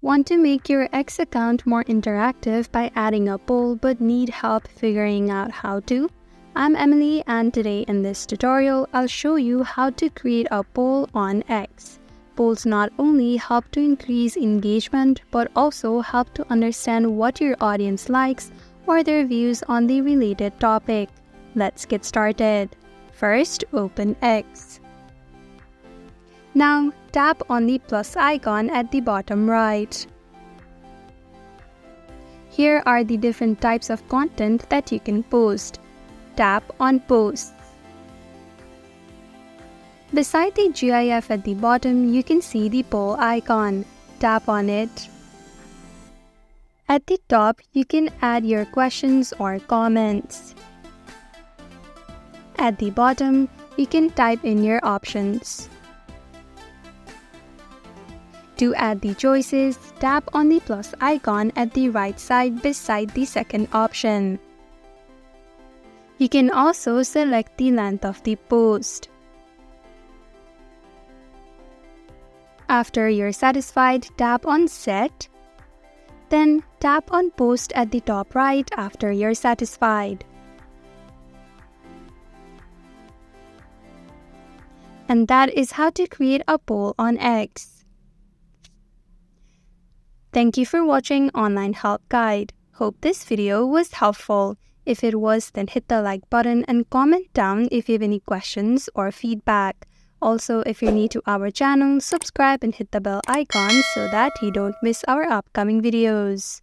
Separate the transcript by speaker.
Speaker 1: Want to make your X account more interactive by adding a poll but need help figuring out how to? I'm Emily, and today in this tutorial, I'll show you how to create a poll on X. Polls not only help to increase engagement but also help to understand what your audience likes or their views on the related topic. Let's get started. First, open X. Now, tap on the plus icon at the bottom right. Here are the different types of content that you can post. Tap on Posts. Beside the GIF at the bottom, you can see the poll icon. Tap on it. At the top, you can add your questions or comments. At the bottom, you can type in your options. To add the choices, tap on the plus icon at the right side beside the second option. You can also select the length of the post. After you're satisfied, tap on Set. Then tap on Post at the top right after you're satisfied. And that is how to create a poll on X. Thank you for watching Online Help Guide. Hope this video was helpful. If it was, then hit the like button and comment down if you have any questions or feedback. Also, if you're new to our channel, subscribe and hit the bell icon so that you don't miss our upcoming videos.